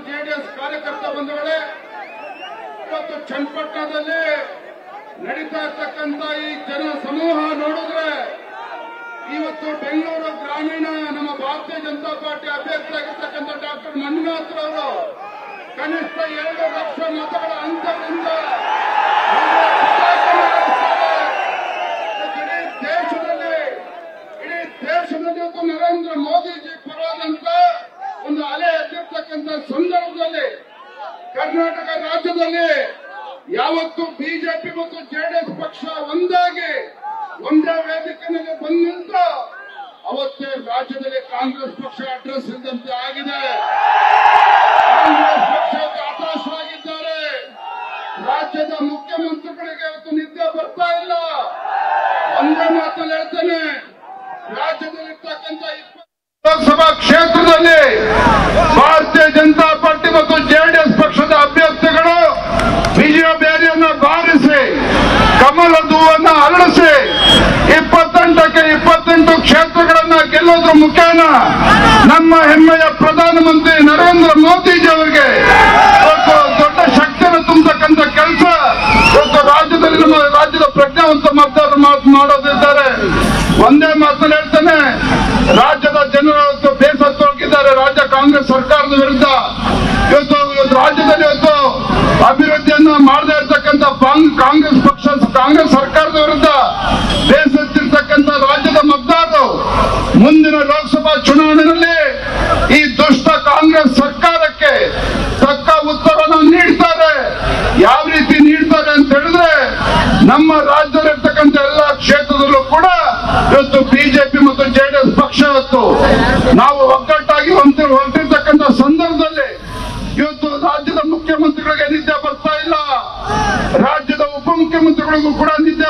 JDS ಕಾರ್ಯಕರ್ತ ಬಂಧುಗಳೇ, ಇವತ್ತು ಚನ್ನಪಟ್ಟಣದಲ್ಲಿ ನಡೀತಾ ಇರ್ತಕ್ಕಂಥ ಈ ಜನ ಸಮೂಹ ನೋಡಿದ್ರೆ ಇವತ್ತು ಬೆಂಗಳೂರು ಗ್ರಾಮೀಣ ನಮ್ಮ ಭಾರತೀಯ ಜನತಾ ಪಾರ್ಟಿ ಅಭ್ಯರ್ಥಿಯಾಗಿರ್ತಕ್ಕಂಥ ಡಾಕ್ಟರ್ ಮಂಜುನಾಥ್ ಅವರು ಕನಿಷ್ಠ 2 ಲಕ್ಷ ಮತಗಳ ಅಂತರದಿಂದ ಇಡೀ ದೇಶದಲ್ಲಿ ನರೇಂದ್ರ ಮೋದಿಜಿ ಪರವಾದಂತ ಒಂದು ಅಲೆ ಎದ್ದಿರ್ತಕ್ಕಂಥ ಸಂದರ್ಭದಲ್ಲಿ ಕರ್ನಾಟಕ ರಾಜ್ಯದಲ್ಲಿ ಯಾವತ್ತು ಬಿಜೆಪಿ ಮತ್ತು ಜೆಡಿಎಸ್ ಪಕ್ಷ ಒಂದಾಗಿ ಒಂದೇ ವೇದಿಕೆಯಲ್ಲಿ ಬಂದಂತ ಅವತ್ತೇ ರಾಜ್ಯದಲ್ಲಿ ಕಾಂಗ್ರೆಸ್ ಪಕ್ಷ ಅಡ್ರೆಸ್ ಇದ್ದಂತೆ ಆಗಿದೆ. ಕಾಂಗ್ರೆಸ್ ಪಕ್ಷಕ್ಕೆ ಹತಾಶರಾಗಿದ್ದಾರೆ. ರಾಜ್ಯದ ಮುಖ್ಯಮಂತ್ರಿಗಳಿಗೆ ಇವತ್ತು ನಿದ್ದೆ ಬರ್ತಾ ಇಲ್ಲ. ಒಂದೇ ಮಾತಲ್ಲಿ ಹೇಳ್ತೇನೆ, ರಾಜ್ಯದಲ್ಲಿರ್ತಕ್ಕಂಥ 20 ಲೋಕಸಭಾ ಕ್ಷೇತ್ರದಲ್ಲಿ ಭಾರತೀಯ ಜನತಾ ಪಾರ್ಟಿ ಮತ್ತು ಜೆಡಿಎಸ್ ಪಕ್ಷದ ಅಭ್ಯರ್ಥಿಗಳು ವಿಜಯ ಬೇರಿಯನ್ನು ಬಾರಿಸಿ ಕಮಲ ಹೂವನ್ನು ಅರಳಿಸಿ 28ಕ್ಕೆ 28 ಕ್ಷೇತ್ರಗಳನ್ನ ಗೆಲ್ಲೋದ್ರ ಮುಖೇನ ನಮ್ಮ ಹೆಮ್ಮೆಯ ಪ್ರಧಾನಮಂತ್ರಿ ನರೇಂದ್ರ ಮೋದಿಜಿ ಅವರಿಗೆ ದೊಡ್ಡ ಶಕ್ತಿಯನ್ನು ತುಂಬತಕ್ಕಂಥ ಕೆಲಸ ಇವತ್ತು ರಾಜ್ಯದಲ್ಲಿ ನಮ್ಮ ರಾಜ್ಯದ ಪ್ರಜ್ಞಾವಂತ ಮತದಾರರು ಮಾಡೋದಿದ್ದಾರೆ. ಒಂದೇ ಮಾತನ್ನು ಹೇಳ್ತೇನೆ, ರಾಜ್ಯದ ಜನರು ಬೇಸತ್ತು ಹೋಗಿದ್ದಾರೆ ರಾಜ್ಯ ಕಾಂಗ್ರೆಸ್ ಸರ್ಕಾರದ ವಿರುದ್ಧ. ಇವತ್ತು ರಾಜ್ಯದಲ್ಲಿ ಇವತ್ತು ಅಭಿವೃದ್ಧಿಯನ್ನ ಮಾಡದೇ ಇರತಕ್ಕಂಥ ಕಾಂಗ್ರೆಸ್ ಸರ್ಕಾರದ ವಿರುದ್ಧ ಬೇಸತ್ತಿರ್ತಕ್ಕಂಥ ರಾಜ್ಯದ ಮತದಾರರು ಮುಂದಿನ ಲೋಕಸಭಾ ಚುನಾವಣೆಯಲ್ಲಿ ಈ ದುಷ್ಟ ಕಾಂಗ್ರೆಸ್ ಸರ್ಕಾರಕ್ಕೆ ತಕ್ಕ ಉತ್ತರವನ್ನು ನೀಡ್ತಾರೆ. ಯಾವ ರೀತಿ ನೀಡ್ತಾರೆ ಅಂತ ಹೇಳಿದ್ರೆ, ನಮ್ಮ ರಾಜ್ಯದಲ್ಲಿರ್ತಕ್ಕಂಥ ಎಲ್ಲಾ ಕ್ಷೇತ್ರದಲ್ಲೂ ಕೂಡ ಇವತ್ತು ಬಿಜೆಪಿ ಮತ್ತು ಜೆಡಿಎಸ್ ಪಕ್ಷ ಇವತ್ತು ನಾವು ಒಗ್ಗಟ್ಟಾಗಿ ಹೊರಟಿರ್ತಕ್ಕಂಥ ಸಂದರ್ಭದಲ್ಲಿ ಇವತ್ತು ರಾಜ್ಯದ ಮುಖ್ಯಮಂತ್ರಿಗಳಿಗೆ ನಿದ್ದೆ ಬರ್ತಾ ಇಲ್ಲ. ರಾಜ್ಯದ ಉಪಮುಖ್ಯಮಂತ್ರಿಗಳಿಗೂ ಕೂಡ ನಿದ್ದೆ